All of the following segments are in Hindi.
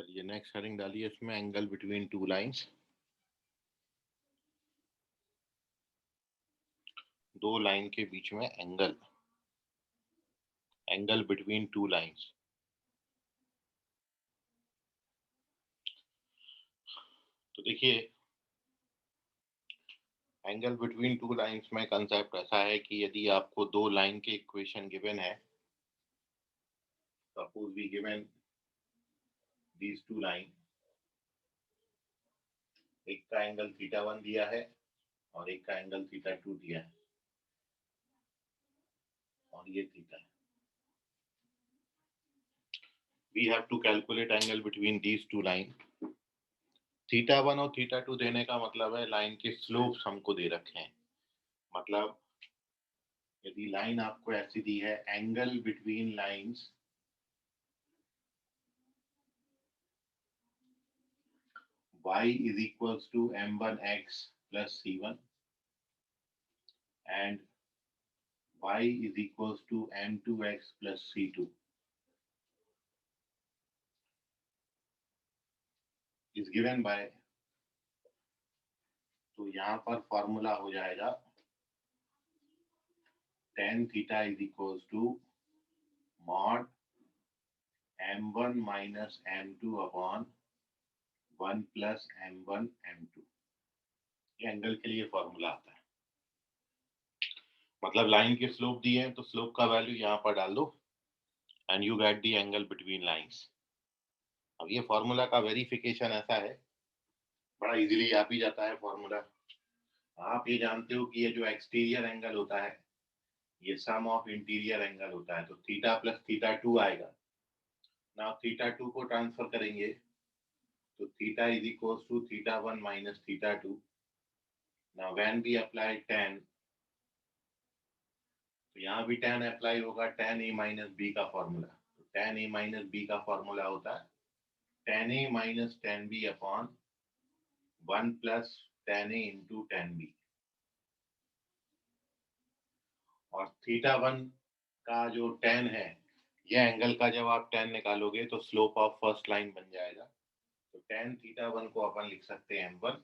चलिए नेक्स्ट हेडिंग डालिए इसमें, एंगल बिटवीन टू लाइंस। दो लाइन के बीच में angle, angle between two lines. तो देखिए, एंगल बिटवीन टू लाइंस में कंसेप्ट ऐसा है कि यदि आपको दो लाइन के इक्वेशन गिवन है, suppose we given these two line, एक का एंगल थीटा 1 दिया है और एक का एंगल थीटा 2 दिया है, और ये थीटा है। We have to calculate angle between these two line. Theta 1 और थीटा 2 देने का मतलब है लाइन के स्लोप्स हमको दे रखे हैं। मतलब यदि लाइन आपको ऐसी दी है, angle between lines y is equals to m1x plus c1 and y is equals to m2x plus c2 is given by, तो यहाँ पर फॉर्मूला हो जाएगा tan theta is equals to mod m1 minus m2 upon 1 plus m1 m2। ये एंगल के लिए फॉर्मूला आता है। मतलब लाइन के स्लोप दिए हैं तो स्लोप का वैल्यू यहाँ पर डाल दो and you get the angle between lines. अब ये फॉर्मूला का वेरिफिकेशन ऐसा है, बड़ा इजीली आ भी जाता है फॉर्मूला। आप ये जानते हो कि ये जो एक्सटीरियर एंगल होता है ये सम ऑफ इंटीरियर एंगल होता है, तो थीटा प्लस थीटा 2 आएगा ना। थीटा 2 को ट्रांसफर करेंगे तो theta is equals to theta 1 minus theta 2। Now when we apply tan, तो यहाँ भी tan अप्लाई होगा, tan a माइनस बी का फॉर्मूला। तो tan a माइनस बी का फॉर्मूला होता है tan a minus tan b upon 1 plus tan a into tan b। और थीटा 1 का जो tan है, ये एंगल का जब आप tan निकालोगे तो स्लोप ऑफ फर्स्ट लाइन बन जाएगा। तो tan थीटा 1 को अपन लिख सकते हैं m1,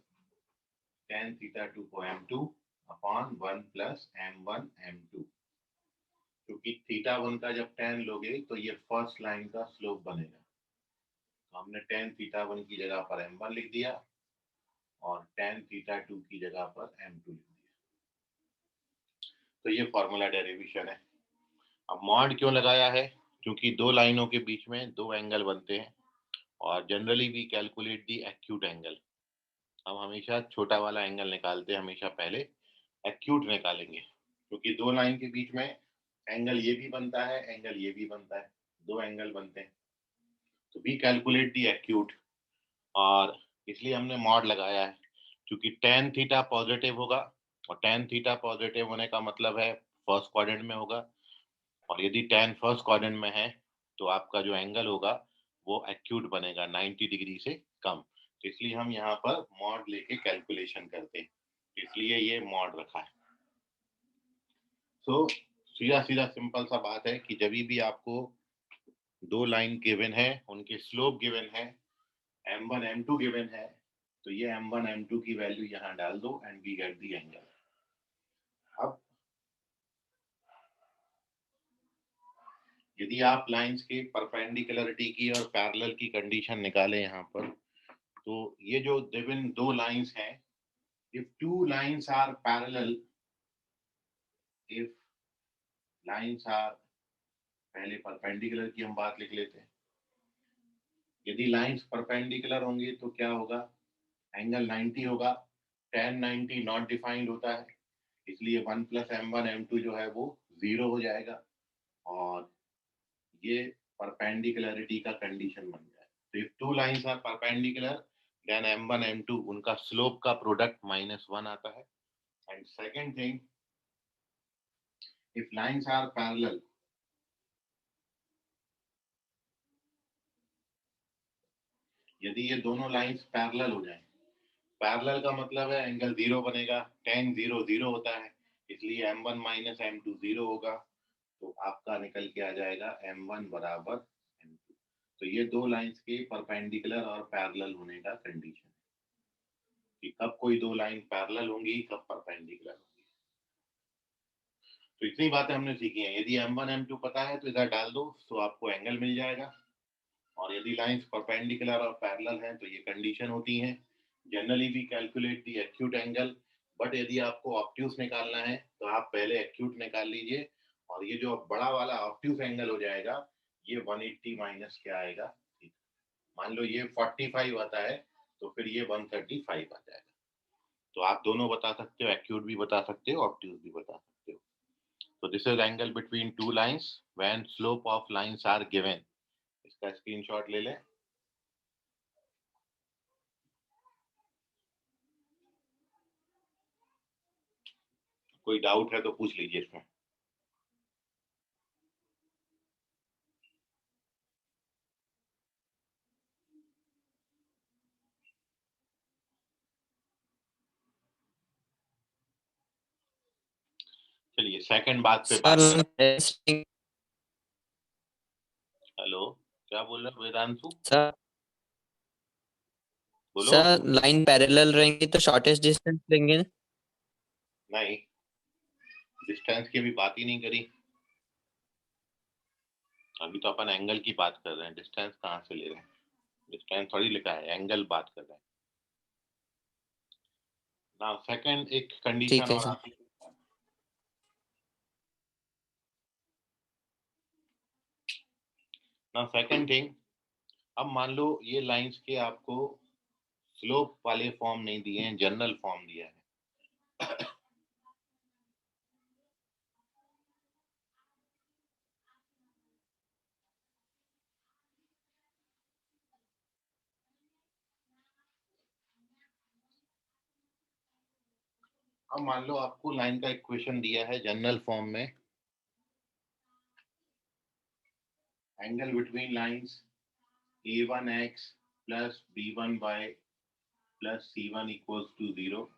tan थीटा 2 को m2 upon 1 plus m1 m2। क्योंकि थीटा 1 का जब tan लोगे तो ये फर्स्ट लाइन का स्लोप बनेगा। तो हमने tan थीटा 1 की जगह पर m1 लिख दिया और tan थीटा 2 की जगह पर m2 लिख दिया। तो ये फॉर्मूला डेरिवेशन है। अब मॉड क्यों लगाया है? क्योंकि दो लाइनों के बीच में दो एंगल बनते हैं और generally we calculate the acute angle. हम हमेशा छोटा वाला एंगल निकालते हैं, हमेशा पहले एक्यूट निकालेंगे, क्योंकि दो लाइन के बीच में एंगल ये भी बनता है, एंगल ये भी बनता है, दो एंगल बनते हैं। तो वी कैलकुलेट दी एक्यूट, और इसलिए हमने मॉड लगाया है। क्योंकि tan थीटा पॉजिटिव होगा और tan थीटा पॉजिटिव होने का मतलब है फर्स्ट क्वाड्रेंट में होगा, और यदि tan फर्स्ट क्वाड्रेंट में है तो आपका जो एंगल होगा वो एक्यूट बनेगा 90 डिग्री से कम। तो इसलिए हम यहाँ पर मॉड लेके कैलकुलेशन करते हैं, इसलिए ये मॉड रखा है। तो सीधा सीधा सिंपल सा बात है कि जब भी आपको दो लाइन गिवन है, उनके स्लोप गिवन है, m1 m2 गिवन है, तो ये m1 m2 की वैल्यू यहाँ डाल दो and we get the angle. अब यदि आप लाइंस के परपेंडिकुलरिटी की और पैरेलल की कंडीशन निकालें यहाँ पर, तो ये जो गिवन दो लाइंस हैं, if two lines are parallel, if lines are, पहले परपेंडिकुलर की हम बात लिख लेते हैं। यदि लाइंस परपेंडिकुलर होंगे तो क्या होगा? एंगल 90 होगा। tan 90 नॉट डिफाइंड होता है, इसलिए 1 प्लस m1 m2 जो है वो 0 हो जाएगा और ये परपेंडिकुलरिटी का कंडीशन बन जाए। तो if two lines are perpendicular then m1 m2 उनका स्लोप का प्रोडक्ट -1 आता है। And second thing, if lines are parallel, यदि ये दोनों लाइंस पैरेलल हो जाएं, पैरेलल का मतलब है एंगल 0 बनेगा, tan 0 0 होता है, इसलिए m1 माइनस m2 0 होगा। तो आपका निकल के आ जाएगा m1 बराबर m2। तो ये दो लाइंस के परपेंडिकुलर और पैरेलल होने का कंडीशन है कि कब कोई दो लाइन पैरेलल होंगी, कब परपेंडिकुलर होंगी। तो इतनी बातें हमने सीखी हैं। यदि m1 m2 पता है तो इधर डाल दो तो आपको एंगल मिल जाएगा, और यदि लाइंस परपेंडिकुलर और पैरेलल हैं तो ये कंडीशन होती हैं। Generally we calculate the acute angle, but यदि आपको ऑब्ट्यूस निकालना है तो आप पहले एक्यूट निकाल लीजिए, और ये जो बड़ा वाला ऑब्ट्यूस एंगल हो जाएगा ये 180 माइनस क्या आएगा, मान लो ये 45 आता है तो फिर ये 135 आ जाएगा। तो आप दोनों बता सकते हो, एक्यूट भी बता सकते हो, ऑब्ट्यूस भी बता सकते हो। तो this is angle between two lines when slope of lines are given. इसका स्क्रीनशॉट ले लें। कोई डाउट है तो पूछ लीजिए इसमें। चलिए सेकंड बात पे बात। सर हेलो, क्या बोल रहे हो वेदांशु? सर बोलो। सर लाइन पैरेलल रहेंगी तो शॉर्टेस्ट डिस्टेंस लेंगे। नहीं, डिस्टेंस की भी बात ही नहीं करी। अभी तो अपन एंगल की बात कर रहे हैं, डिस्टेंस कहाँ से ले रहे हैं? डिस्टेंस थोड़ी लिखा है, एंगल बात कर रहे हैं ना। सेकंड एक ठीक कंडीशन है और सर। आती है ना। सेकंड थिंग, अब मान लो ये लाइंस के आपको स्लोप वाले फॉर्म नहीं दिए हैं, जनरल फॉर्म दिया है। अब मान लो आपको लाइन का इक्वेशन दिया है जनरल फॉर्म में, angle between lines a1x plus b1y plus c1 equals to 0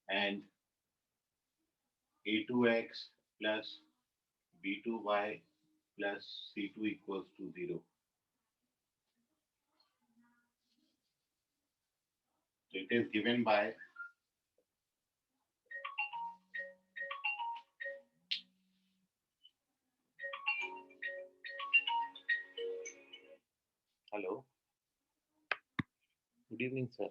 and a2x plus b2y plus c2 equals to 0. So it is given by hello, good evening sir.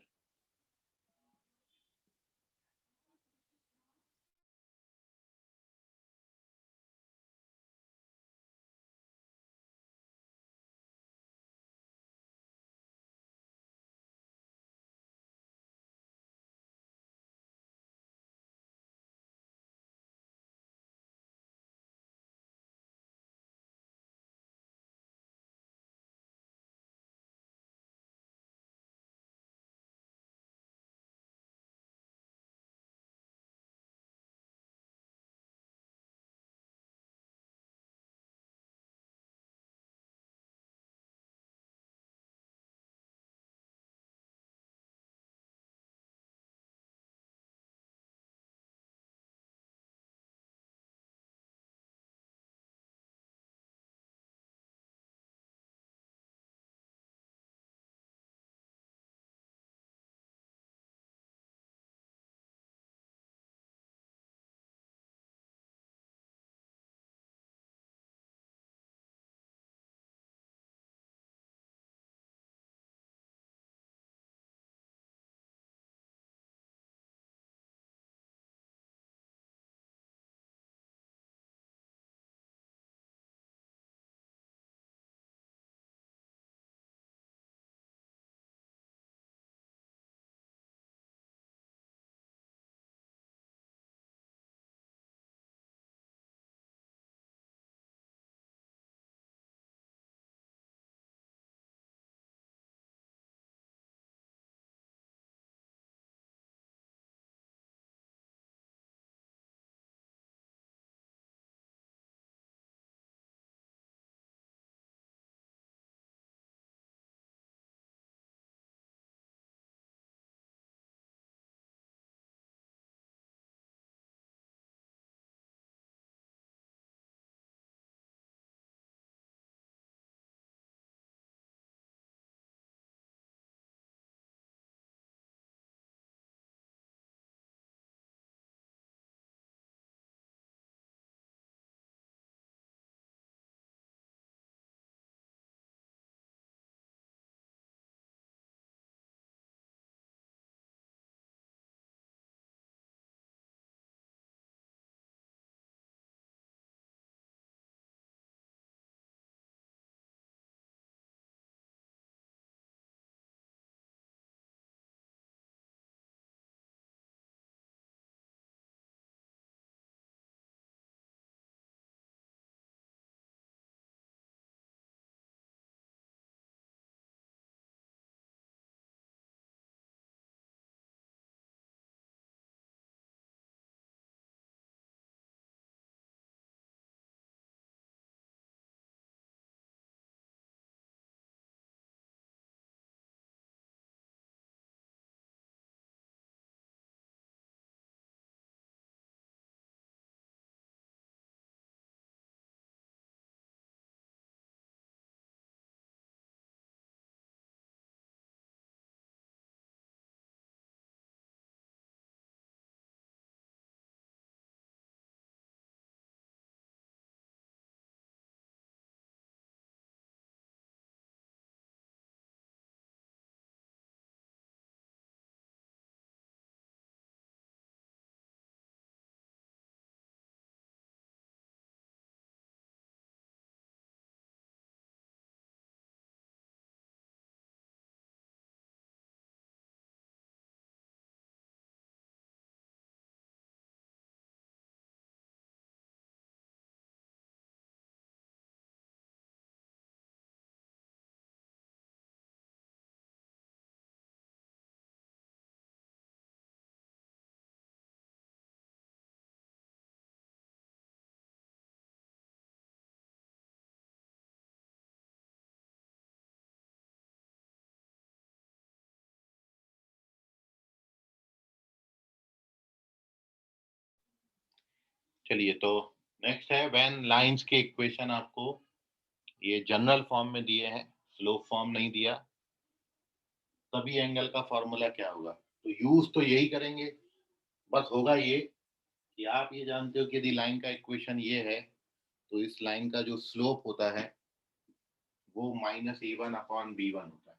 चलिए, तो नेक्स्ट है व्हेन लाइंस के इक्वेशन आपको ये जनरल फॉर्म में दिए हैं, स्लोप फॉर्म नहीं दिया, तभी एंगल का फॉर्मूला क्या होगा। तो यूज तो यही करेंगे, बस होगा ये कि आप ये जानते हो कि यदि लाइन का इक्वेशन ये है तो इस लाइन का जो स्लोप होता है वो -a1/b1 होता है।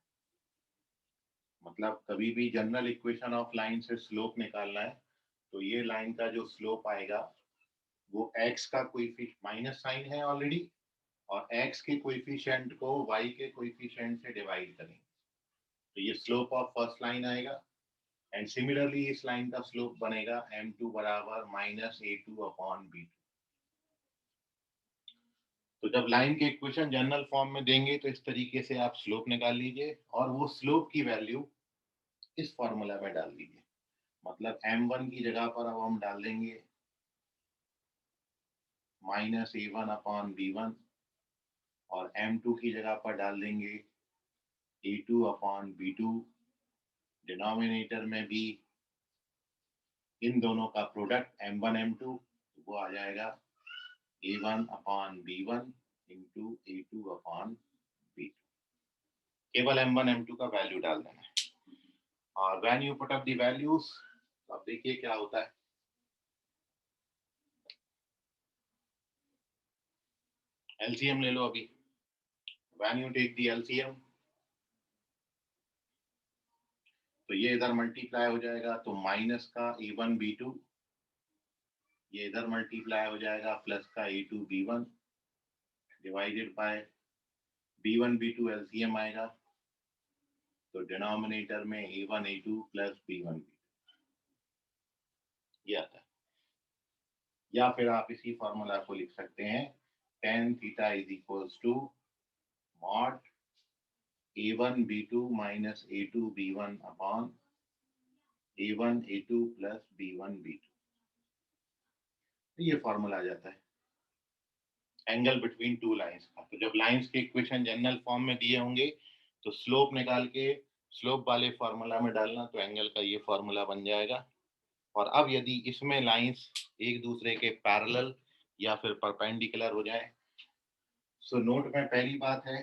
मतलब कभी भी जनरल इक्वेशन ऑफ लाइन से स्लोप निकालना है तो ये लाइन का जो स्लोप आएगा वो x का कोएफिशिएंट माइनस साइन है ऑलरेडी, और x के कोएफिशिएंट को y के कोएफिशिएंट से डिवाइड करेंगे तो ये स्लोप ऑफ फर्स्ट लाइन आएगा। एंड सिमिलरली इस लाइन का स्लोप बनेगा m2 बराबर -a2/b2। तो जब लाइन के इक्वेशन जनरल फॉर्म में देंगे तो इस तरीके से आप स्लोप निकाल लीजिए और वो स्लोप की वैल्यू इस फॉर्मूला में डाल दीजिए। मतलब m1 की जगह पर अब हम डाल देंगे -a1/b1 और m2 की जगह पर डाल देंगे a2/b2। डिनोमिनेटर में भी इन दोनों का प्रोडक्ट m1 m2 वो आ जाएगा a1/b1 इंटू a2/b2। केवल m1 m2 का वैल्यू डाल देना है और when you put up the values अब देखिए क्या होता है। एलसीएम ले लो अभी। When you take the LCM तो ये इधर मल्टीप्लाई हो जाएगा तो माइनस का a1b2, ये इधर मल्टीप्लाई हो जाएगा प्लस का a2b1 divided by b1 b2 LCM आएगा तो डिनोमिनेटर में a1 a2 plus b1 b2 ये आता है। या फिर आप इसी फॉर्मूला को लिख सकते हैं tan theta is equals to mod a1 b2 minus a2 b1 upon a1 a2 plus b1 b2। तो ये फॉर्मूला आ जाता है एंगल बिटवीन टू लाइंस का। तो जब लाइंस के इक्वेशन जनरल फॉर्म में दिए होंगे तो स्लोप निकाल के स्लोप वाले फॉर्मूला में डालना तो एंगल का ये फॉर्मूला बन जाएगा। और अब यदि इसमें लाइंस एक दूसरे के पैरेलल या फिर परपेंडिकुलर हो जाए, सो नोट में पहली बात है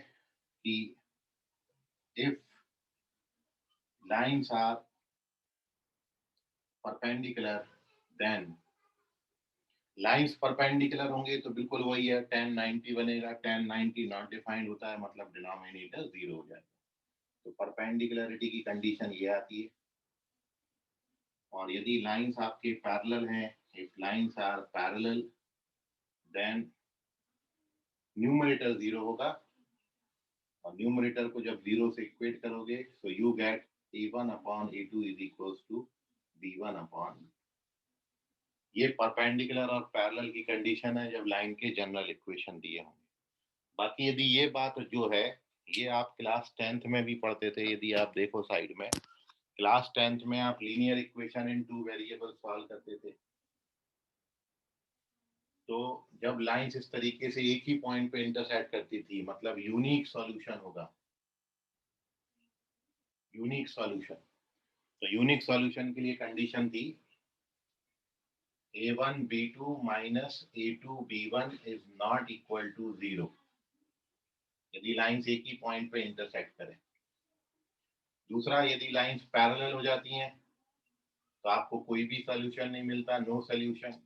कि if lines are perpendicular then lines perpendicular होंगे तो बिल्कुल वही है tan 90 बनेगा। tan 90 नॉट डिफाइंड होता है मतलब डिनोमिनेटर 0 हो जाएगा। तो परपेंडिकुलरिटी की कंडीशन ये आती है। और यदि लाइंस आपके पैरेलल हैं, if lines are parallel then numerator 0 होगा और न्यूमरेटर को जब 0 से इक्वेट करोगे so you get a1/a2 is equals to b1/। ये परपेंडिकुलर और पैरेलल की कंडीशन है जब लाइन के जनरल इक्वेशन दिए होंगे। बाकी यदि ये बात जो है ये आप क्लास 10th में भी पढ़ते थे, यदि आप देखो साइड में क्लास 10th में आप linear equation in two variable solve करते थे। तो जब लाइंस इस तरीके से एक ही पॉइंट पे इंटरसेक्ट करती थी मतलब यूनिक सॉल्यूशन होगा। यूनिक सॉल्यूशन, तो यूनिक सॉल्यूशन के लिए कंडीशन थी a1 b2 minus a2 b1 is not equal to 0 यदि लाइंस एक ही पॉइंट पे इंटरसेक्ट करें। दूसरा, यदि लाइंस पैरेलल हो जाती हैं तो आपको कोई भी सॉल्यूशन नहीं मिलता, नो सॉल्यूशन।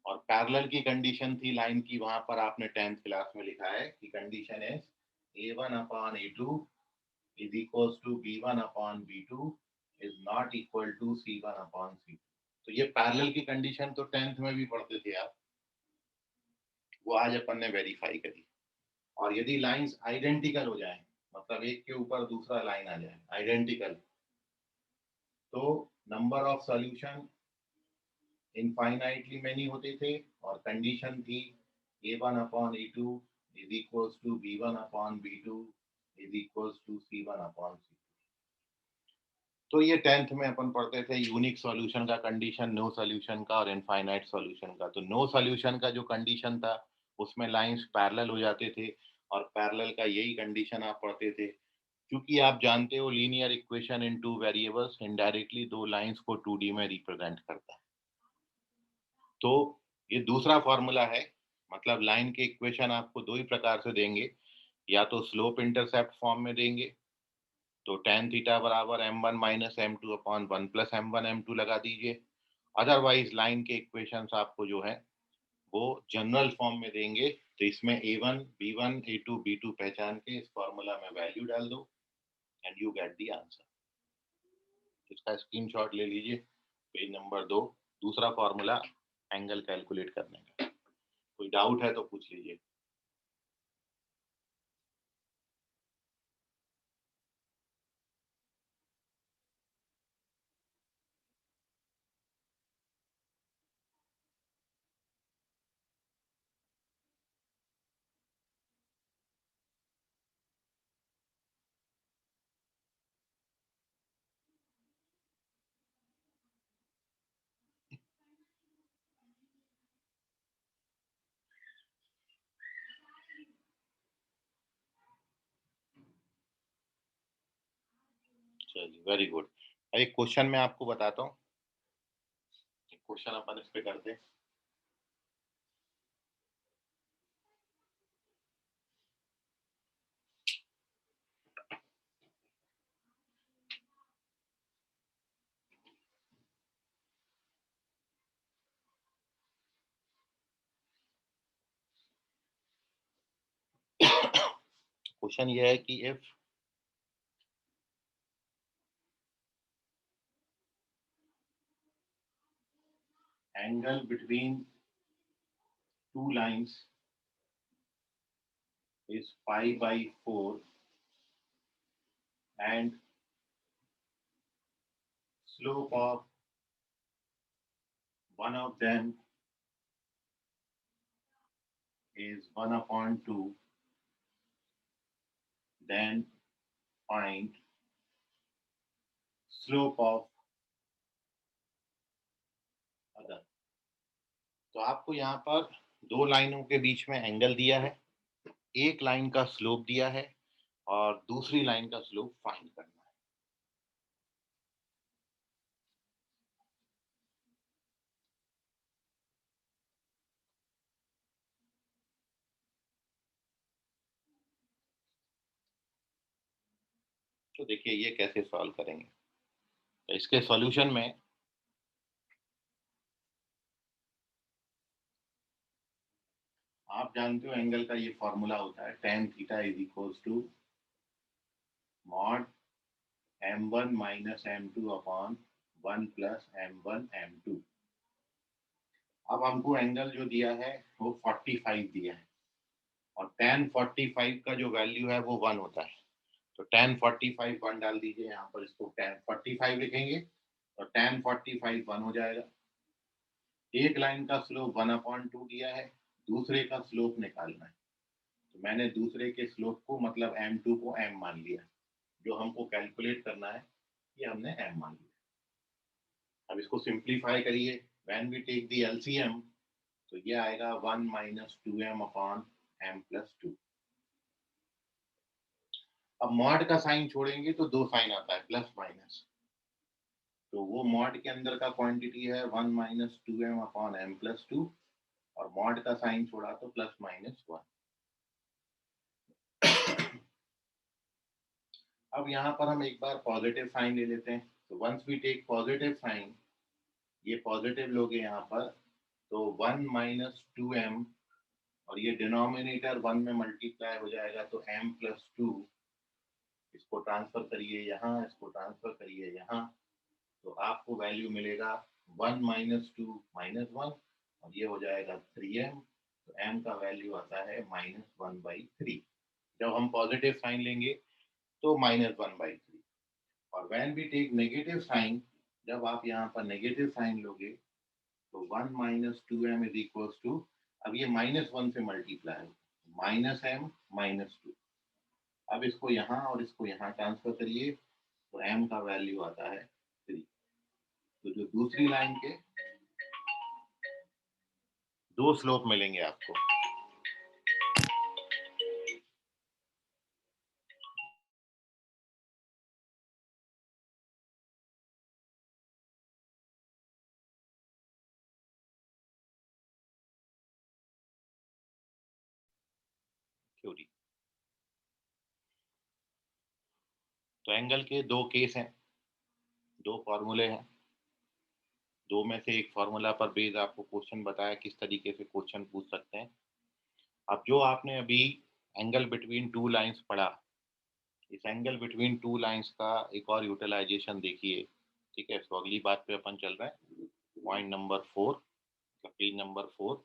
और पैरेलल की कंडीशन थी लाइन की, वहां पर आपने 10th क्लास में लिखा है कि condition is a1/a2 is equals to b1/b2 is not equal to c1/c2। तो ये पैरेलल की कंडीशन तो 10th में भी पढ़ते थे आप, वो आज अपन ने वेरीफाई करी। और यदि लाइंस आइडेंटिकल हो जाएं मतलब एक के ऊपर दूसरा लाइन आ जाए आइडेंटिकल तो number of solution infinitely many होते थे और कंडीशन थी a1/a2 is equals to b1/b2 is equals to c1/c2। तो ये 10th में अपन पढ़ते थे यूनिक सॉल्यूशन का कंडीशन, नो सॉल्यूशन का और इनफाइनाइट सॉल्यूशन का। तो नो सॉल्यूशन का जो कंडीशन था उसमें लाइंस पैरेलल हो जाते थे और पैरेलल का यही कंडीशन आप पढ़ते थे। क्योंकि आप जानते हो linear equation in two variables indirectly दो लाइंस को 2D में रिप्रेजेंट करता है। तो ये दूसरा फॉर्मूला है, मतलब लाइन के इक्वेशन आपको दो ही प्रकार से देंगे, या तो स्लोप इंटरसेप्ट फॉर्म में देंगे, तो tan थीटा बराबर m1 minus m2 upon 1 plus m1 m2 लगा दीजिए। अदरवाइज लाइन के इक्वेशंस आपको जो है वो जनरल फॉर्म में देंगे, तो इसमें a1 b1 a2 b2 पहचान के इस फॉर्मूला में वैल्यू डाल दो and you get the answer. इसका स्क्रीनशॉट ले लीजिए, पेज नंबर 2, दूसरा फॉर्मूला एंगल कैलकुलेट करने का। कोई डाउट है तो पूछ लीजिए। चलिए, वेरी गुड। एक क्वेश्चन मैं आपको बताता हूँ, क्वेश्चन अपन इस पे करते हैं। क्वेश्चन ये है कि if angle between two lines is pi by 4 and slope of one of them is 1 upon 2, then find slope of other। तो आपको यहाँ पर दो लाइनों के बीच में एंगल दिया है, एक लाइन का स्लोप दिया है और दूसरी लाइन का स्लोप फाइंड करना है। तो देखिए ये कैसे सॉल्व करेंगे। तो इसके सॉल्यूशन में आप जानते हो एंगल का ये फॉर्मूला होता है, tan theta is equals to mod m1 minus m2 upon 1 plus m1 m2। अब हमको एंगल जो दिया है वो 45 दिया है और tan 45 का जो वैल्यू है वो 1 होता है, तो tan 45 1 डाल दीजिए यहाँ पर, इसको tan 45 लिखेंगे तो tan 45 1 हो जाएगा। एक लाइन का स्लोप 1/2 दिया है, दूसरे का स्लोप निकालना है, तो मैंने दूसरे के स्लोप को मतलब m2 को m मान लिया, जो हमको कैलकुलेट करना है ये हमने m मान लिया। अब इसको सिंप्लीफाई करिए, when we take the LCM तो ये आएगा 1 minus 2m upon m plus 2। अब मॉड का साइन छोड़ेंगे तो दो साइन आता है प्लस माइनस, तो वो मॉड के अंदर का क्वांटिटी है 1 minus 2m upon m plus 2 और मॉड का साइन छोड़ा तो प्लस माइनस 1। अब यहाँ पर हम एक बार पॉजिटिव साइन ले लेते हैं, तो once we take positive sign, ये पॉजिटिव लोगे यहाँ पर तो 1 माइनस 2m और ये डिनोमिनेटर 1 में मल्टीप्लाई हो जाएगा तो m प्लस 2, इसको ट्रांसफर करिए यहाँ, इसको ट्रांसफर करिए यहाँ, तो आपको वैल्यू मिलेगा 1 माइनस 2 माइनस 1 और ये हो जाएगा 3m, तो m का वैल्यू आता है -1/3। जब हम पॉजिटिव साइन लेंगे तो -1/3 और when we take negative sign, जब आप यहाँ पर नेगेटिव साइन लोगे तो 1 minus 2m is equals to, अब ये -1 से मल्टीप्लाई है, -m -2। अब इसको यहाँ और इसको यहाँ ट्रांसफर करिए तो m का वैल्यू आता है 3। तो जो दूसरी लाइन के दो स्लोप मिलेंगे आपको। तो एंगल के दो केस हैं, दो फॉर्मूले हैं, दो में से एक फॉर्मूला पर बेस आपको क्वेश्चन बताया किस तरीके से क्वेश्चन पूछ सकते हैं। अब जो आपने अभी एंगल बिटवीन टू लाइंस पढ़ा, इस एंगल बिटवीन टू लाइंस का एक और यूटिलाइजेशन देखिए। ठीक है, तो अगली बात पे अपन चल रहे हैं, पॉइंट नंबर 4, पेज नंबर 4।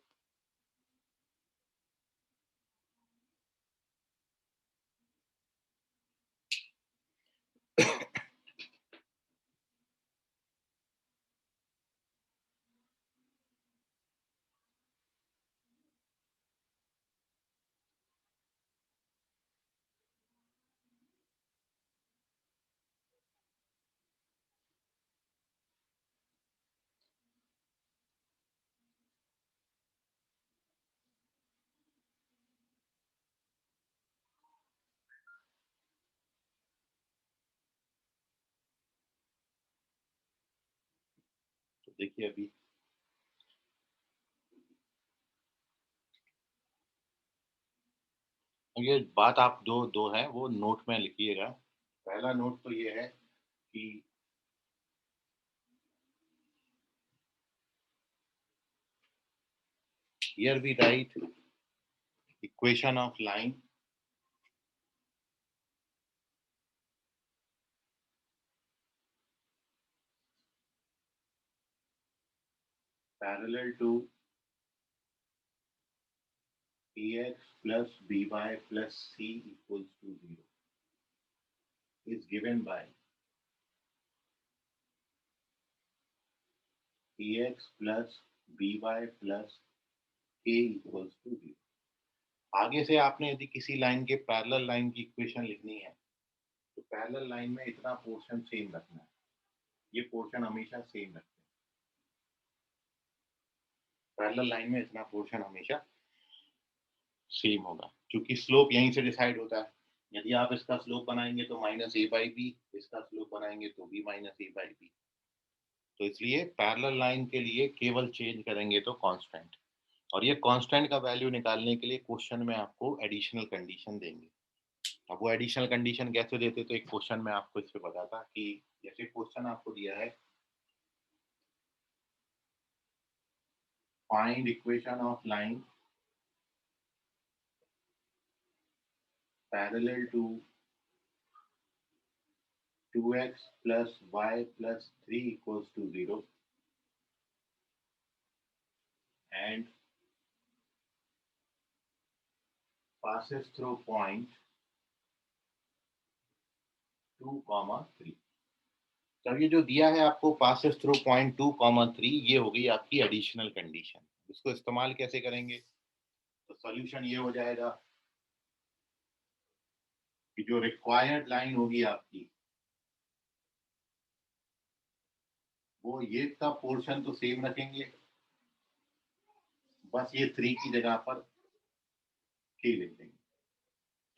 तो देखिए अभी ये बात आप दो दो है वो नोट में लिखिएगा। पहला नोट तो ये है कि here we write equation of line parallel to ax plus by plus c equals to 0 is given by ax plus by plus k equals to 0। आगे से आपने यदि किसी लाइन के पैरेलल लाइन की इक्वेशन लिखनी है तो पैरेलल लाइन में इतना पोर्शन सेम रखना है, ये पोर्शन हमेशा सेम रखना है। पैरेलल लाइन में इतना पोर्शन हमेशा सेम होगा, क्योंकि स्लोप यहीं से डिसाइड होता है। यदि आप इसका स्लोप बनाएंगे तो माइनस ए बाई बी, इसका स्लोप बनाएंगे तो B minus A by B. तो इसलिए पैरेलल लाइन के लिए केवल चेंज करेंगे तो कांस्टेंट, और ये कांस्टेंट का वैल्यू निकालने के लिए क्वेश्चन में आपको एडिशनल कंडीशन देंगे। अब वो एडिशनल कंडीशन कैसे देते, तो एक क्वेश्चन में आपको इस पे बताता कि जैसे क्वेश्चन आपको दिया है, find equation of line parallel to 2x plus y plus 3 equals to 0 and passes through point 2, 3। तो ये जो दिया है आपको passes through point 2, 3, ये हो गई आपकी एडिशनल कंडीशन। इसको इस्तेमाल कैसे करेंगे, तो सॉल्यूशन ये हो जाएगा कि जो रिक्वायर्ड लाइन होगी आपकी, वो ये का पोर्शन तो सेम रखेंगे, बस ये 3 की जगह पर k लिख देंगे।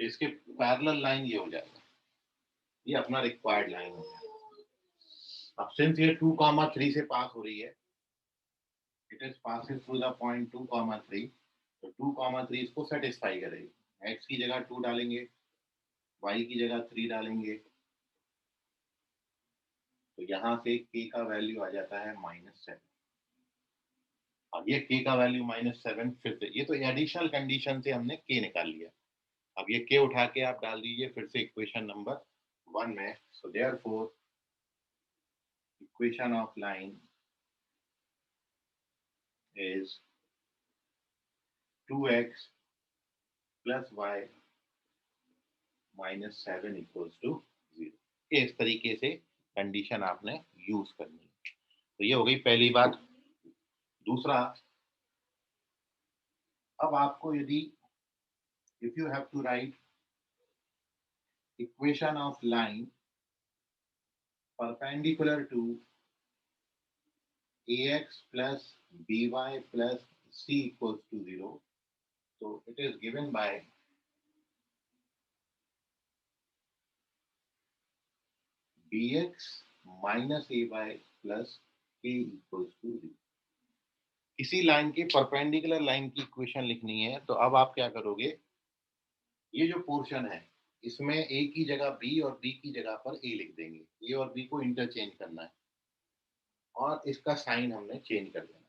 तो इसके पैरेलल लाइन ये हो जाएगा, ये अपना रिक्वायर्ड लाइन हो जाएगा। अब सिंस ये 2, 3 से पास हो रही है, it is passing through the point 2, 3, तो 2, 3 इसको सेटिस्फाई करेगी। x की जगह 2 डालेंगे, y की जगह 3 डालेंगे, तो यहाँ से k का वैल्यू आ जाता है -7। अब ये k का वैल्यू -7, फिर से ये तो एडिशनल कंडीशन से हमने k निकाल लिया। अब ये k उठा के आप डाल दीजिए फिर से इक्वेशन नंबर 1 में। So therefore equation of line is 2x plus y -7 equals to 0। इस तरीके से कंडीशन आपने यूज करनी है। तो ये हो गई पहली बात। दूसरा, अब आपको यदि if you have to write equation of line perpendicular to ax plus by plus c equals to 0, so it is given by bx minus a by plus k equals to 0। किसी लाइन के परपेंडिकुलर लाइन की इक्वेशन लिखनी है, तो अब आप क्या करोगे, ये जो पोर्शन है इसमें ए की जगह बी और बी की जगह पर ए लिख देंगे। ए और बी को इंटरचेंज करना है और इसका साइन हमने चेंज कर देना है।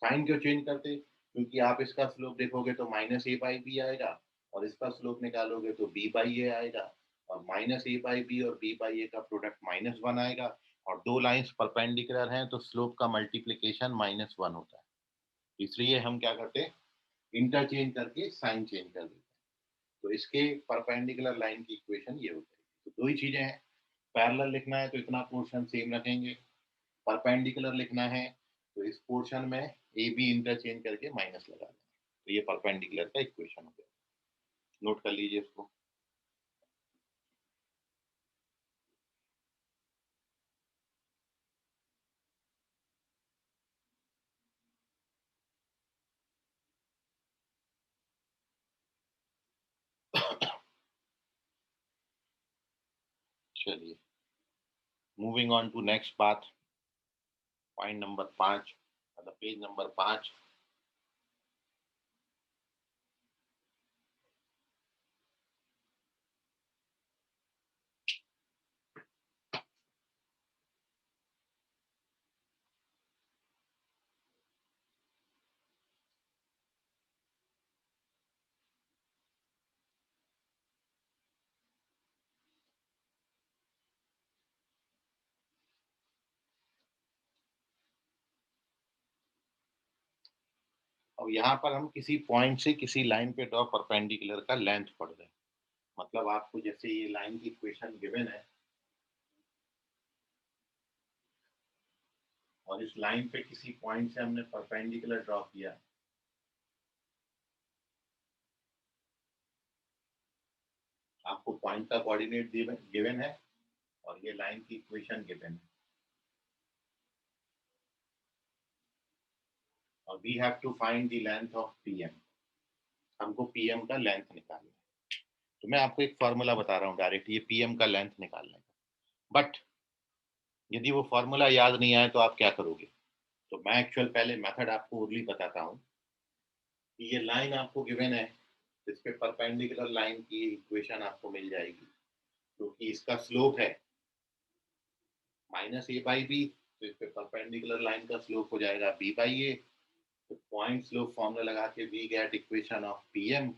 साइन क्यों चेंज करते? क्योंकि आप इसका स्लोप देखोगे तो माइनस ए बाई बी आएगा और इसका स्लोप निकालोगे तो बी बाई ए आएगा और माइनस ए बाई बी और बी बाई ए का प्रोडक्ट -1 आएगा और दो लाइंस परपेंडिकुलर हैं तो स्लोप का मल्टीप्लिकेशन -1 होता है। इसलिए हम क्या करते हैं, इंटरचेंज करके साइन चेंज कर देते हैं। तो इसके परपेंडिकुलर लाइन की इक्वेशन ये होती है। तो दो ही चीजें हैं, पैरेलल लिखना है तो इतना पोर्शन सेम रखेंगे, परपेंडिकुलर लिखना है तो इस पोर्शन में ए बी इंटरचेंज करके माइनस लगा देना। तो ये परपेंडिकुलर का इक्वेशन हो गया, नोट कर लीजिए इसको। चलिए, मूविंग ऑन टू नेक्स्ट बात, पॉइंट नंबर 5, मतलब पेज नंबर 5। अब यहाँ पर हम किसी पॉइंट से किसी लाइन पे ड्रॉ परपेंडिकुलर का लेंथ पढ़ रहे हैं। मतलब आपको जैसे ये लाइन की इक्वेशन गिवन है और इस लाइन पे किसी पॉइंट से हमने परपेंडिकुलर ड्रॉ किया, आपको पॉइंट का कोऑर्डिनेट गिवन है और ये लाइन की इक्वेशन गिवन है और we have to find the length of PM. हमको पीएम का लेंथ निकालना है। तो मैं आपको एक फार्मूला बता रहा हूँ डायरेक्ट, ये पीएम का लेंथ निकालने का। बट यदि वो फार्मूला याद नहीं आए तो आप क्या करोगे? तो मैं एक्चुअल पहले मेथड आपको ओरली बताता हूँ कि ये लाइन आपको गिवन है, इस पे परपेंडिकुलर लाइन की इक्वेशन आपको मिल जाएगी क्योंकि तो इसका स्लोप है माइनस ए बाई बी, तो इस पे परपेंडिकुलर लाइन का स्लोप हो जाएगा बी बाई ए। तो पॉइंट स्लोप फॉर्मूला लगा के we get equation of PM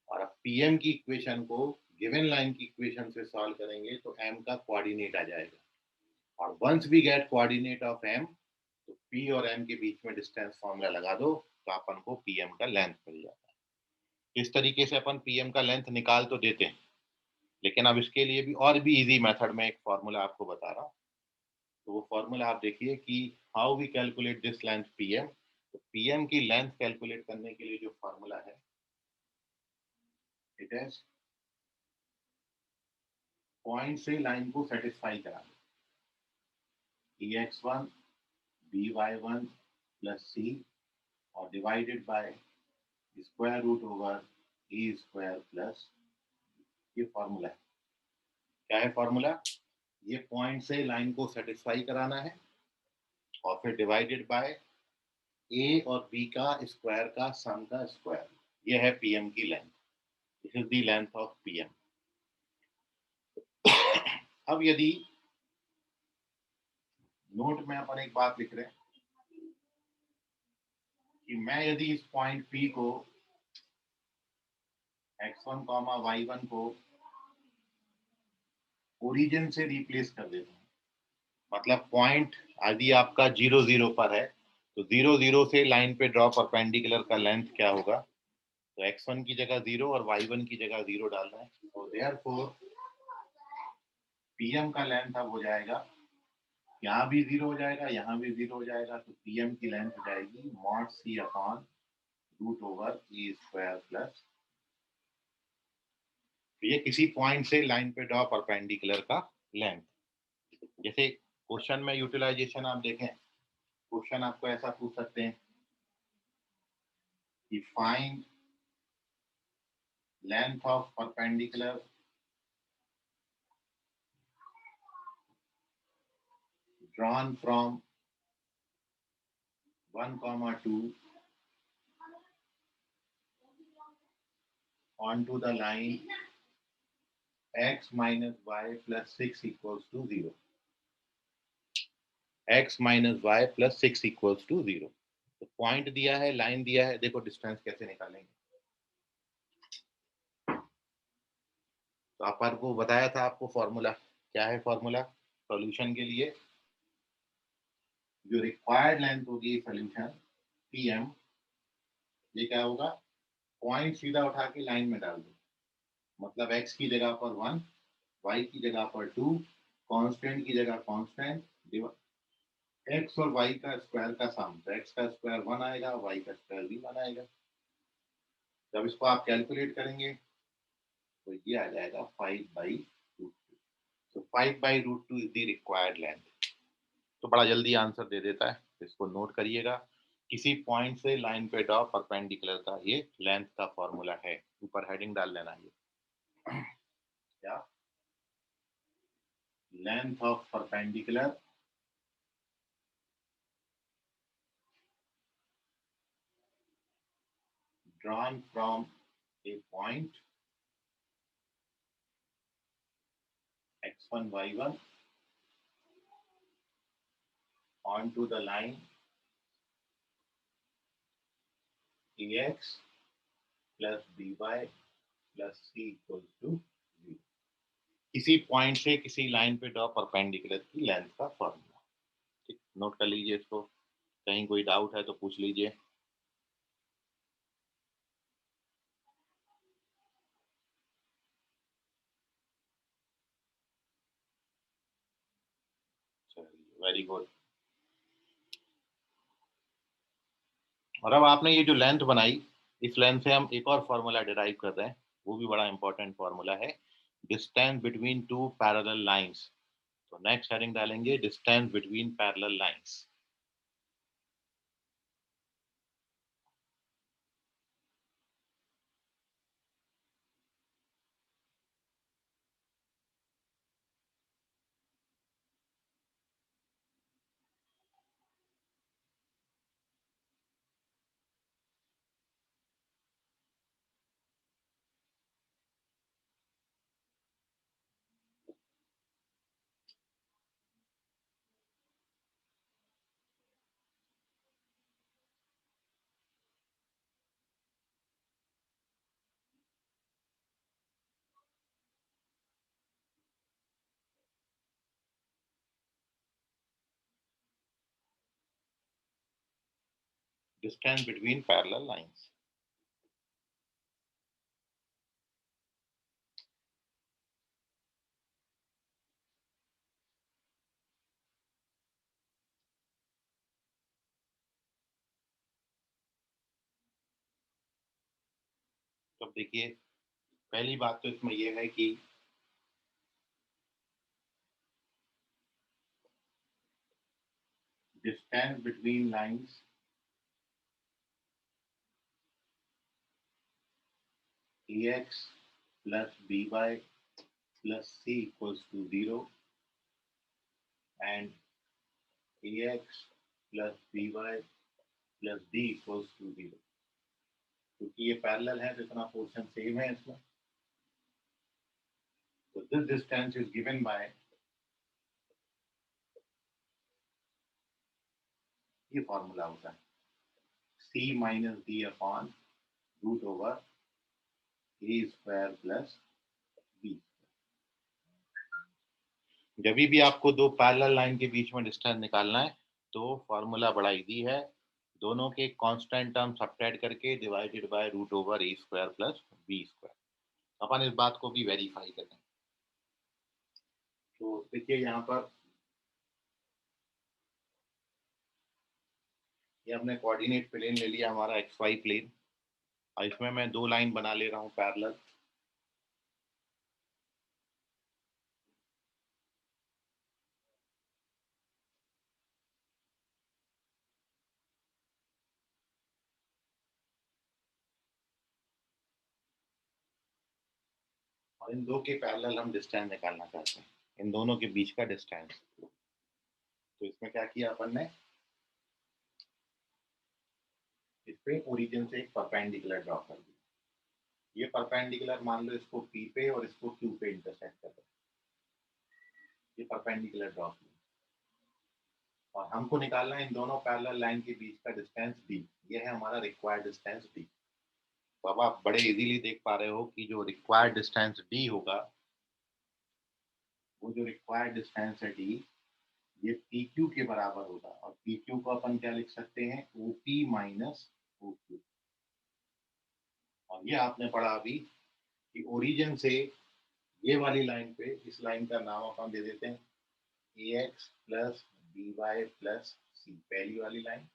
और अब पीएम की इक्वेशन को गिवन लाइन की इक्वेशन से सॉल्व करेंगे तो एम का कोऑर्डिनेट आ जाएगा और once we get coordinate of M तो पी और एम के बीच में डिस्टेंस फॉर्मूला लगा दो तो अपन को पीएम का लेंथ मिल जाता है। इस तरीके से अपन पीएम का लेंथ निकाल तो देते हैं, लेकिन अब इसके लिए भी और भी इजी मेथड में एक फॉर्मूला आपको बता रहा हूँ। तो वो फॉर्मूला आप देखिए कि how we calculate this length PM. तो पीएम की लेंथ कैलकुलेट करने के लिए जो फॉर्मूला है, इट इज पॉइंट से लाइन को सेटिस्फाई करा दो, ex1 by1 plus c और divided by square root over A square plus, ये फॉर्मूला है। क्या है फॉर्मूला? ये पॉइंट से लाइन को सेटिस्फाई कराना है और फिर डिवाइडेड बाय ए और बी का स्क्वायर का सम का स्क्वायर। ये है पीएम की length, this is the length of PM. अब यदि नोट में अपन एक बात लिख रहे हैं कि मैं यदि इस पॉइंट पी को x1 y1 को ओरिजिन से रिप्लेस कर देता हूँ, मतलब पॉइंट यदि आपका 0 0 पर है तो 0 0 से लाइन पे ड्रॉ परपेंडिकुलर का लेंथ क्या होगा? तो x1 की जगह 0 और y1 की जगह 0 डालना है। तो देयरफॉर पीएम का लेंथ अब हो जाएगा, यहाँ भी 0 हो जाएगा, यहाँ भी 0 हो जाएगा, तो पीएम की लेंथ हो जाएगी mod c upon root over ए स्क्वायर प्लस। ये किसी पॉइंट से लाइन पे ड्रॉ परपेंडिकुलर का लेंथ। जैसे क्वेश्चन में यूटिलाइजेशन आप देखें, क्वेश्चन आपको ऐसा पूछ सकते हैं कि find length of perpendicular drawn from 1, 2 onto the line x minus y plus 6 equals to 0. x minus y plus 6 equals to 0. तो पॉइंट दिया है, लाइन दिया है, देखो डिस्टेंस कैसे निकालेंगे। तो अपन को बताया था आपको फॉर्मूला क्या है। फॉर्मूला सॉल्यूशन के लिए जो रिक्वायर्ड लेंथ होगी सॉल्यूशन pm, ये क्या होगा, पॉइंट सीधा उठा के लाइन में डाल दो। मतलब x की जगह पर 1, y की जगह पर 2, कांस्टेंट की जगह कांस्टेंट, x और y का स्क्वायर का सम, तो x का स्क्वायर 1 आएगा, y का स्क्वायर भी 1 आएगा। जब इसको आप कैलकुलेट करेंगे तो ये आ जाएगा 5/√2। तो 5/√2 इज द रिक्वायर्ड लेंथ। तो बड़ा जल्दी आंसर दे देता है, इसको नोट करिएगा। किसी पॉइंट से लाइन पे ड्रॉ परपेंडिकुलर का ये लेंथ का फॉर्मूला है। ऊपर हेडिंग डाल लेना, ये क्या, length of perpendicular drawn from a point x1 y1 onto the line ax plus by plus c equals to 0। किसी पॉइंट से किसी लाइन पे ड्रॉ परपेंडिकुलर की लेंथ का फॉर्मूला। ठीक, नोट कर लीजिए इसको, कहीं कोई डाउट है तो पूछ लीजिए। चलिए, वेरी गुड। और अब आपने ये जो लेंथ बनाई, इस लेंथ से हम एक और फॉर्मूला डिराइव कर रहे हैं, वो भी बड़ा इंपॉर्टेंट फॉर्मूला है, distance between two parallel lines. तो नेक्स्ट हेडिंग डालेंगे distance between parallel lines. Distance between parallel lines। तो देखिए, पहली बात तो इसमें यह है कि distance between lines ax plus by plus c equals to 0 and ax plus by plus d equals to 0। क्योंकि ये पैरेलल है तो इतना पोर्शन सेम है इसमें। तो this distance is given by, ये फॉर्मूला होता है c minus d upon root over a square plus b। जब भी आपको दो पैरेलल लाइन के बीच में डिस्टेंस निकालना है तो फॉर्मूला बड़ा इजी है, दोनों के कांस्टेंट टर्म सब्ट्रैक्ट करके divided by root over a square plus b square. अपन इस बात को भी वेरीफाई करें। तो देखिए यहाँ पर ये हमने कोऑर्डिनेट प्लेन ले लिया, हमारा xy प्लेन, और इसमें मैं दो लाइन बना ले रहा हूँ पैरेलल। और इन दो के पैरेलल हम डिस्टेंस निकालना चाहते हैं, इन दोनों के बीच का डिस्टेंस। तो इसमें क्या किया अपन ने, इस पे ओरिजिन से एक परपेंडिकुलर ड्रॉ कर दिया। ये परपेंडिकुलर मान लो इसको P पे और इसको Q पे इंटरसेक्ट कर रहा है, ये परपेंडिकुलर ड्रॉ किया और हमको निकालना है इन दोनों पैरेलल लाइन के बीच का डिस्टेंस d। ये है हमारा रिक्वायर्ड डिस्टेंस d। तो अब आप बड़े इजीली देख पा रहे हो कि जो रिक्वायर्ड डिस्टेंस d होगा, वो जो रिक्वायर्ड डिस्टेंस है d, ये PQ के बराबर होगा और PQ को अपन क्या लिख सकते हैं, OP माइनस OQ। और ये आपने पढ़ा अभी कि ओरिजिन से ये वाली लाइन पे, इस लाइन का नाम अपन दे देते हैं AX plus BY plus C, पहली वाली लाइन,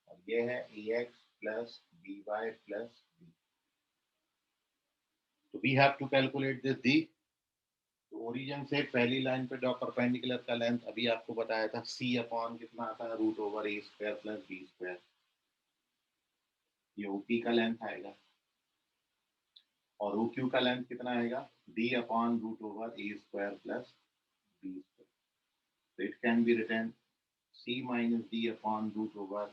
और ये है AX plus BY plus B। तो we have to calculate this D। तो ओरिजिन से पहली लाइन पे डॉट परपेंडिकुलर का लेंथ अभी आपको बताया था C अपॉन कितना आता है, root over A square plus B square. ये OP का लेंथ आएगा और OQ का लेंथ कितना आएगा, D upon root over A square plus B square. So it can be written C minus D upon root over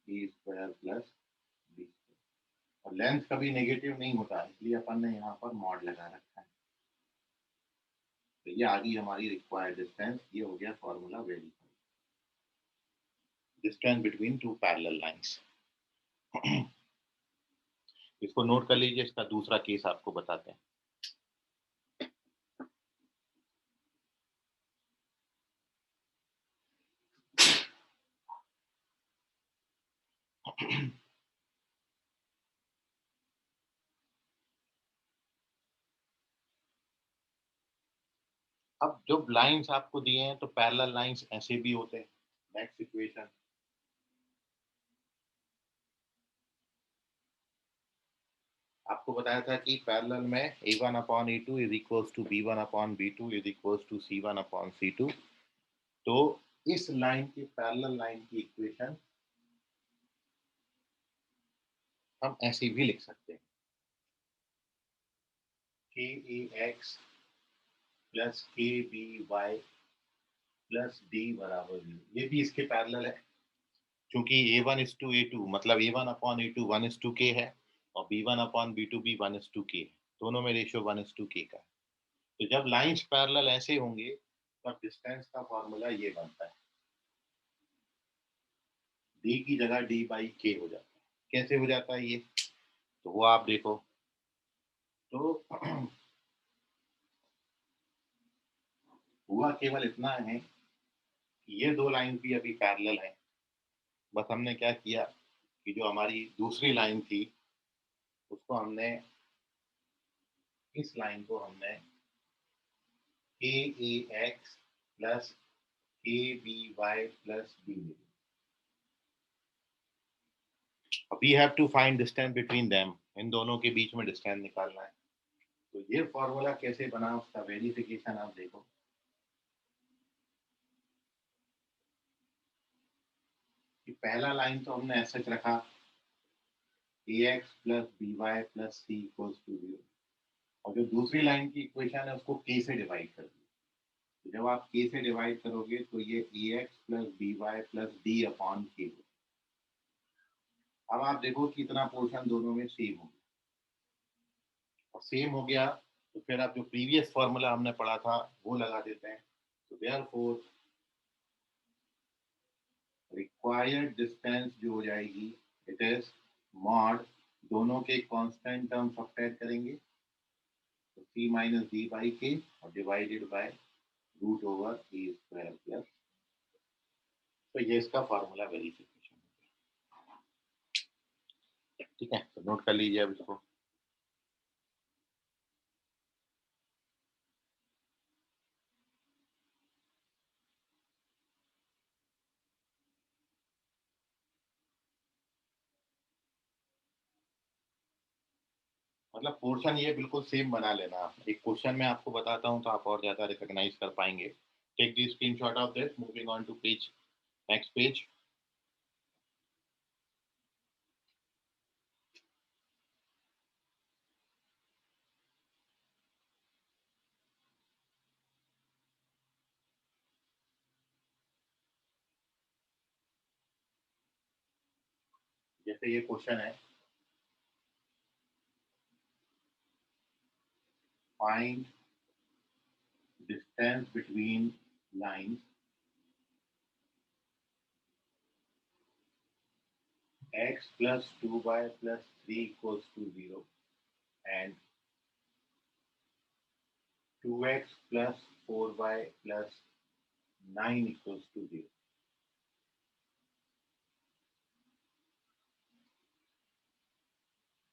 A square plus B square। और लेंथ कभी नेगेटिव नहीं होता है, इसलिए अपन ने यहाँ पर मॉड लगा रखा है। तो ये आ गई हमारी रिक्वायर्ड डिस्टेंस। ये हो गया formula verify, distance between two parallel lines. इसको नोट कर लीजिए, इसका दूसरा केस आपको बताते हैं। अब जो लाइंस आपको दिए हैं तो पैरेलल लाइंस ऐसे भी होते हैं। नेक्स्ट इक्वेशन, आपको बताया था कि पैरेलल में A1 upon A2 is equals to B1 upon B2 is equals to C1 upon C2। तो इस लाइन की, पैरेलल लाइन की इक्वेशन हम ऐसे भी लिख सकते हैं, KAX plus KBY plus D बराबर 0। ये भी इसके पैरेलल है, क्योंकि A1 इज टू A2 मतलब A1 upon A2 1 is to K है और B1 अपॉन B2 भी 1 इज टू K है। दोनों में रेशियो 1 इज टू K का है। तो जब लाइंस पैरेलल ऐसे होंगे तब डिस्टेंस का फॉर्मूला ये बनता है, D की जगह D बाई K हो जाता है। कैसे हो जाता है ये, तो वो आप देखो। तो हुआ केवल इतना है कि ये दो लाइन भी अभी पैरेलल है। बस हमने क्या किया कि जो हमारी दूसरी लाइन थी उसको हमने, इस लाइन को हमने KAX plus KBY plus B में, we have to find distance between them. इन दोनों के बीच में डिस्टेंस निकालना है। तो ये फॉर्मूला कैसे बना, उसका वेरिफिकेशन आप देखो। कि पहला लाइन तो हमने ऐसे रखा AX plus BY plus C equals to 0, और जो दूसरी लाइन की इक्वेशन है उसको K से डिवाइड कर दिया। तो जब आप K से डिवाइड करोगे तो ये AX plus BY plus D upon K। अब आप देखो कि इतना पोर्शन दोनों में सेम हो गया, और सेम हो गया तो फिर आप जो प्रीवियस फॉर्मूला हमने पढ़ा था वो लगा देते हैं। तो देयरफॉर रिक्वायर्ड डिस्टेंस जो हो जाएगी, इट इज मॉड, दोनों के कांस्टेंट टर्म सब्ट्रैक्ट करेंगे तो C minus D by K और divided by root over A square plus. तो ये इसका फॉर्मूला वेरिफिकेशन, ठीक है। तो नोट कर लीजिए अब इसको। मतलब पोर्शन ये बिल्कुल सेम बना लेना। आप एक क्वेश्चन में आपको बताता हूँ तो आप और ज्यादा रिकॉग्नाइज कर पाएंगे। Take the screenshot of this, moving on to page, next page. जैसे ये क्वेश्चन है find distance between lines x plus 2y plus 3 equals to 0 and 2x plus 4y plus 9 equals to 0.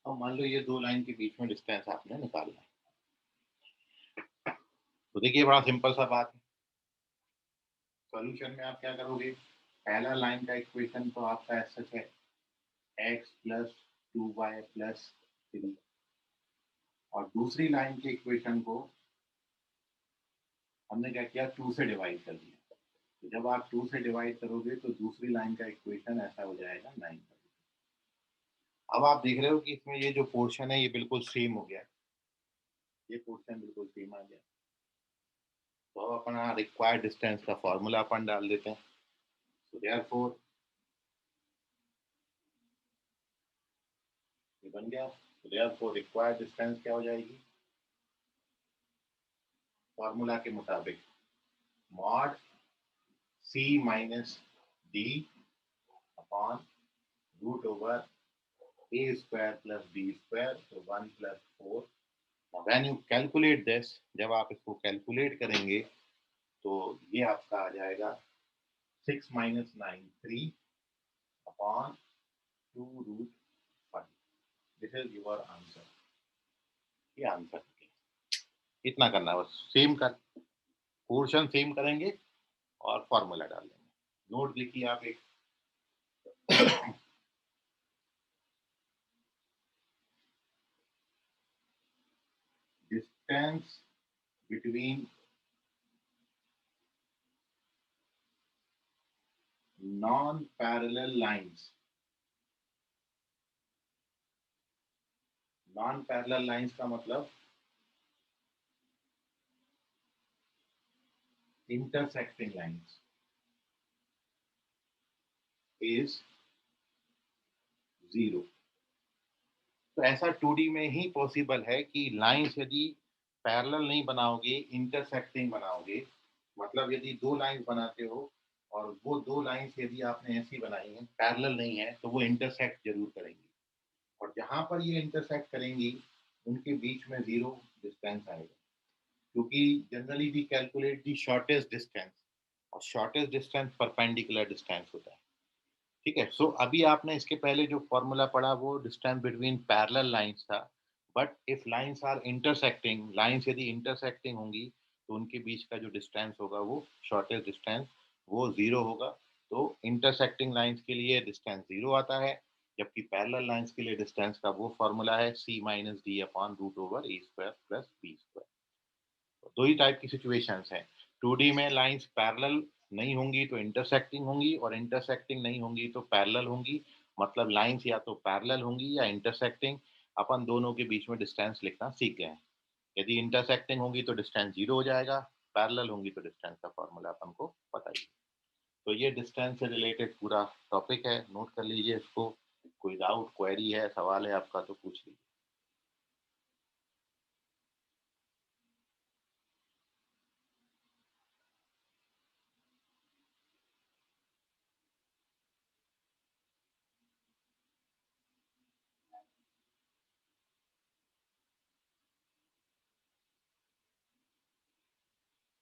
अब मान लो ये दो लाइन के बीच में डिस्टेंस आपने निकालना है, तो देखिए बड़ा सिंपल सा बात है। सॉल्यूशन में आप क्या करोगे, पहला लाइन का इक्वेशन तो आपका ऐसा है x प्लस 2y प्लस 3 और दूसरी लाइन के इक्वेशन को हमने क्या किया, 2 से डिवाइड कर दिया। तो जब आप 2 से डिवाइड करोगे तो दूसरी लाइन का इक्वेशन ऐसा हो जाएगा 9। अब आप देख रहे हो कि इसमें ये जो पोर्शन है ये बिल्कुल सेम हो गया, ये पोर्शन बिल्कुल सेम आ गया। तो अब अपना रिक्वायर्ड डिस्टेंस का फॉर्मूला अपन डाल देते हैं। तो देयरफॉर ये बन गया। तो देयरफॉर रिक्वायर्ड डिस्टेंस क्या हो जाएगी, फॉर्मूला के मुताबिक mod c minus d upon root over a square plus b square, तो 1 plus 4। When you calculate this, जब आप इसको कैलकुलेट करेंगे तो ये आपका आ जाएगा 6 minus 9 3 upon 2 root 5। This is your answer. ये आंसर है, इतना करना है बस, सेम कर पोर्शन सेम करेंगे और फॉर्मूला डाल देंगे। नोट लिखिए आप एक distance between non parallel lines. Non parallel lines का मतलब intersecting lines is 0। तो ऐसा 2D में ही पॉसिबल है कि लाइंस यदि पैरेलल नहीं बनाओगे, इंटरसेक्टिंग बनाओगे, मतलब यदि दो लाइंस बनाते हो और वो दो लाइंस यदि आपने ऐसी बनाई है, पैरेलल नहीं है, तो वो इंटरसेक्ट जरूर करेंगी और जहां पर ये इंटरसेक्ट करेंगी उनके बीच में 0 डिस्टेंस आएगा, क्योंकि generally we calculate the shortest distance और शॉर्टेस्ट डिस्टेंस परपेंडिकुलर डिस्टेंस होता है। ठीक है। सो अभी आपने इसके पहले जो फॉर्मूला पढ़ा वो डिस्टेंस बिटवीन पैरेलल लाइंस था, but if lines are intersecting, lines यदि इंटरसेक्टिंग होंगी तो उनके बीच का जो डिस्टेंस होगा वो शॉर्टेस्ट डिस्टेंस वो 0 होगा। तो इंटरसेक्टिंग लाइंस के लिए डिस्टेंस 0 आता है, जबकि पैरेलल लाइंस के लिए डिस्टेंस का वो फॉर्मूला है c minus d upon root over ए स्क्वायर प्लस बी स्क्वायर। दो ही टाइप की सिचुएशंस हैं। 2D में लाइंस पैरेलल नहीं होंगी तो इंटरसेक्टिंग होंगी और इंटरसेक्टिंग नहीं होंगी तो पैरेलल होंगी, मतलब लाइंस या तो पैरेलल होंगी या इंटरसेक्टिंग। अपन दोनों के बीच में डिस्टेंस लिखना सीख गए हैं। यदि इंटरसेक्टिंग होंगी तो डिस्टेंस 0 हो जाएगा, पैरेलल होंगी तो डिस्टेंस का फॉर्मूला अपन को पता ही। तो ये डिस्टेंस से रिलेटेड पूरा टॉपिक है, नोट कर लीजिए इसको। कोई डाउट क्वेरी है, सवाल है आपका तो पूछ लीजिए।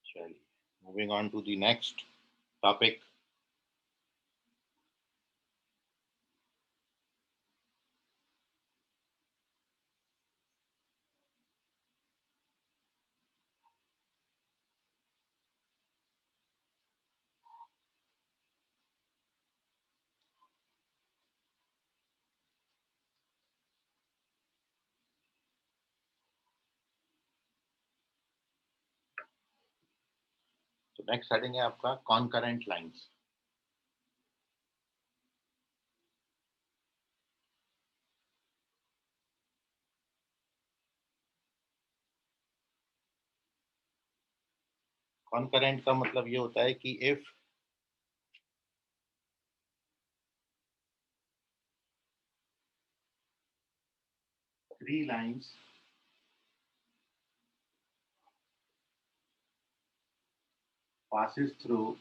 चलिए, moving on to the next topic. तो नेक्स्ट हेडिंग है आपका कॉन्करेंट लाइंस। कॉन्करेंट का मतलब ये होता है कि if three lines passes through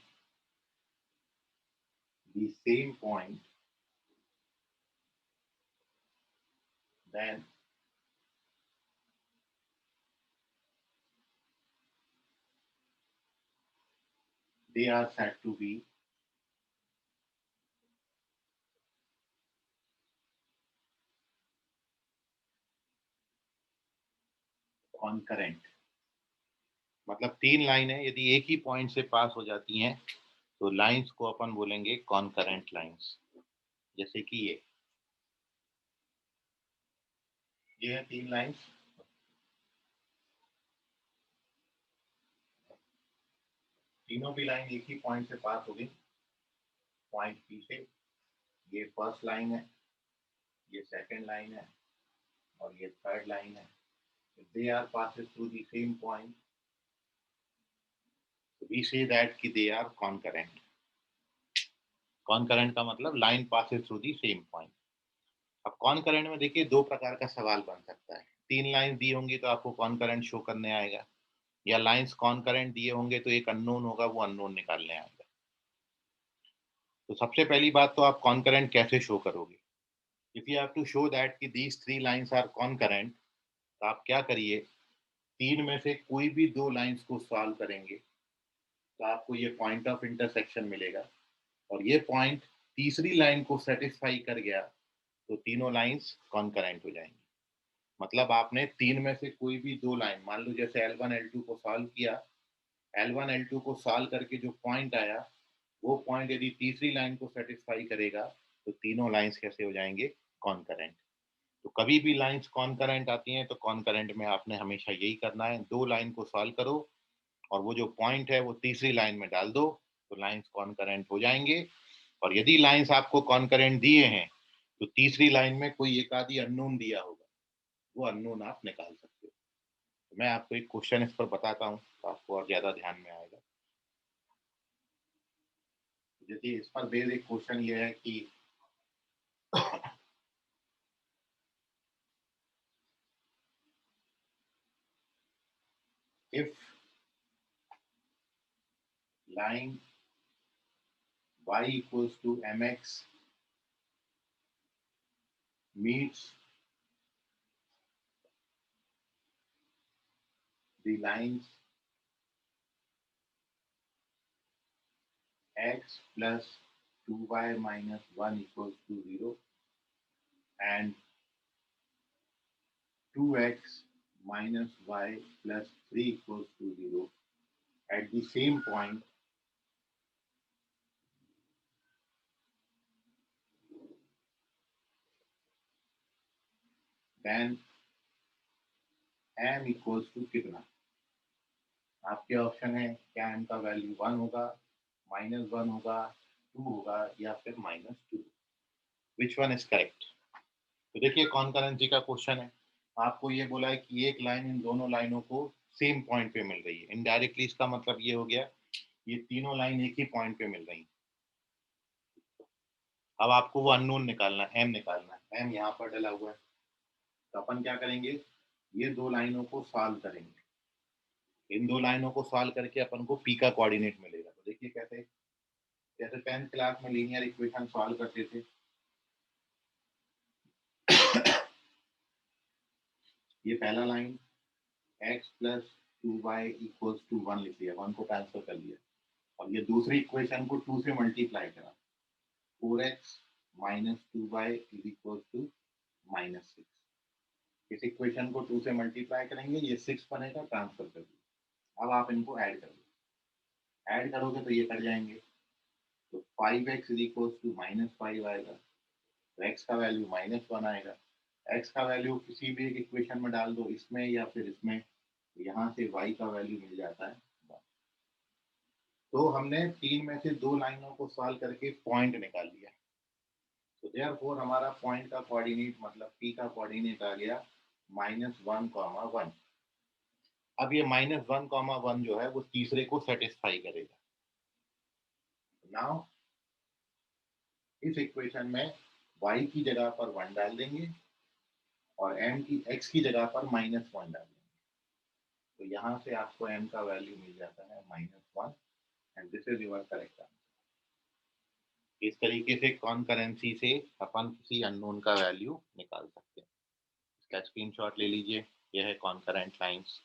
the same point, then they are said to be concurrent। मतलब तीन लाइन है, यदि एक ही पॉइंट से पास हो जाती हैं तो लाइंस को अपन बोलेंगे कॉन्करेंट लाइंस। जैसे कि ये है तीन लाइंस, तीनों भी लाइन एक ही पॉइंट से पास हो गई, पॉइंट पी से। ये फर्स्ट लाइन है, ये सेकंड लाइन है और ये थर्ड लाइन है। They are passes through the same point, we say that कि दे आर कॉन्करेंट। कॉन्करेंट का मतलब line passes through the same point. अब कॉन्करेंट में देखिए दो प्रकार का सवाल बन सकता है। तीन लाइन दी होंगी तो आपको कॉन्करेंट शो करने आएगा, या लाइंस कॉन्करेंट दिए होंगे तो एक अननोन होगा, वो अननोन निकालने आएगा। तो सबसे पहली बात तो आप कॉन्करेंट कैसे शो करोगे? If you have to show that कि these three lines are concurrent, तो आप क्या करिए, तीन में से कोई भी दो लाइंस को सॉल्व करेंगे तो आपको ये पॉइंट ऑफ इंटरसेक्शन मिलेगा, और ये पॉइंट तीसरी लाइन को सेटिस्फाई कर गया तो तीनों लाइंस कॉन्करेंट हो जाएंगी। मतलब आपने तीन में से कोई भी दो लाइन, मान लो जैसे L1 L2 को सॉल्व किया, L1 L2 को सॉल्व करके जो पॉइंट आया, वो पॉइंट यदि तीसरी लाइन को सेटिस्फाई करेगा तो तीनों लाइंस कैसे हो जाएंगे? कॉन्करेंट। तो कभी भी लाइंस कॉन्करेंट आती हैं तो कॉन्करेंट में आपने हमेशा यही करना है, दो लाइन को सॉल्व करो और वो जो पॉइंट है वो तीसरी लाइन में डाल दो, तो लाइंस कॉन्करेंट हो जाएंगे। और यदि लाइंस आपको कॉन्करेंट दिए हैं तो तीसरी लाइन में कोई एक आधी अननोन दिया होगा, वो अननोन आप निकाल सकते हो। तो मैं आपको एक क्वेश्चन इस पर बताता हूँ तो आपको और ज्यादा ध्यान में आएगा। जैसे इस पर बेस्ड एक क्वेश्चन ये है कि if line y equals to mx meets the lines x plus 2y minus 1 equals to 0 and 2x minus y plus 3 equals to 0 at the same point, then m equals to कितना? आपके ऑप्शन है, क्या m का वैल्यू 1 होगा, -1 होगा, 2 होगा या फिर -2? Which one is correct? तो देखिए कॉन्करेंसी का क्वेश्चन है, आपको ये बोला है कि एक लाइन इन दोनों लाइनों को सेम पॉइंट पे मिल रही है। इनडायरेक्टली इसका मतलब ये हो गया ये तीनों लाइन एक ही पॉइंट पे मिल रही है। अब आपको वो अननोन निकालना है, एम निकालना है। एम यहाँ पर डला हुआ है, तो अपन क्या करेंगे, ये दो लाइनों को सॉल्व करेंगे। इन दो लाइनों को सॉल्व करके अपन को पी का कोऑर्डिनेट मिलेगा। तो देखिए कैसे, जैसे 10th क्लास में लीनियर इक्वेशन सॉल्व करते थे, ये पहला line x plus 2y equals to 1 लिख लिया, 1 को ट्रांसफर कर लिया, और ये दूसरी इक्वेशन को 2 से मल्टीप्लाई करा, 4x minus 2y is equal to -6। इस इक्वेशन को 2 से मल्टीप्लाई करेंगे, ये 6 बनेगा, ट्रांसफर कर दिया। अब आप इनको ऐड करोगे, ऐड करोगे तो ये कट जाएंगे, तो 5x इज इक्वल टू -5 आएगा, तो x का वैल्यू -1 आएगा। x का वैल्यू किसी भी एक इक्वेशन में डाल दो, इसमें या फिर इसमें, तो यहाँ से y का वैल्यू मिल जाता है। तो हमने तीन में से दो लाइनों को सॉल्व करके पॉइंट निकाल लिया, तो देयरफॉर हमारा पॉइंट का कोऑर्डिनेट मतलब p का कोऑर्डिनेट आ गया -1, 1। अब ये -1, 1 जो है वो तीसरे को सेटिस्फाई करेगा। नाउ इस इक्वेशन में y की जगह पर 1 डाल देंगे और x की जगह पर -1 डाल देंगे, तो यहाँ से आपको m का वैल्यू मिल जाता है -1। And this is your correct answer. इस तरीके से कॉन्करेंसी से अपन किसी अननोन का वैल्यू निकाल सकते हैं। इसका स्क्रीनशॉट ले लीजिए, यह है कॉन्करेंट लाइंस।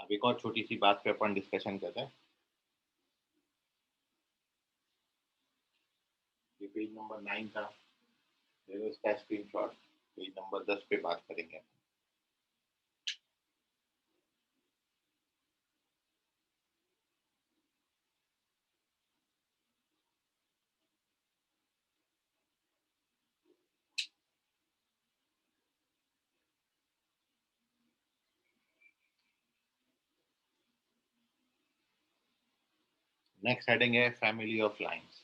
अब एक और छोटी सी बात पे अपन डिस्कशन करते हैं। ये पेज नंबर 9 था, इसका स्क्रीनशॉट। पेज नंबर 10 पे बात करेंगे। नेक्स्ट हेडिंग है फैमिली ऑफ लाइंस।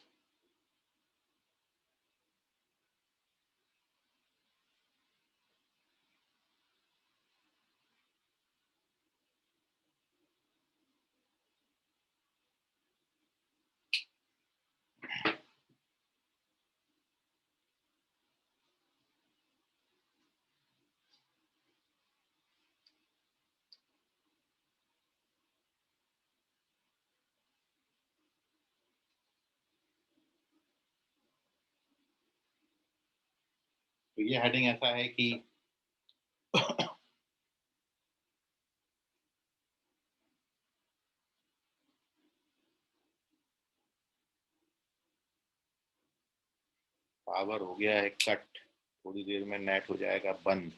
तो ये हेडिंग ऐसा है कि पावर हो गया है कट, थोड़ी देर में नेट हो जाएगा बंद।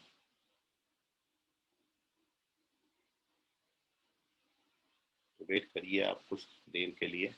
तो वेट करिए आप कुछ देर के लिए।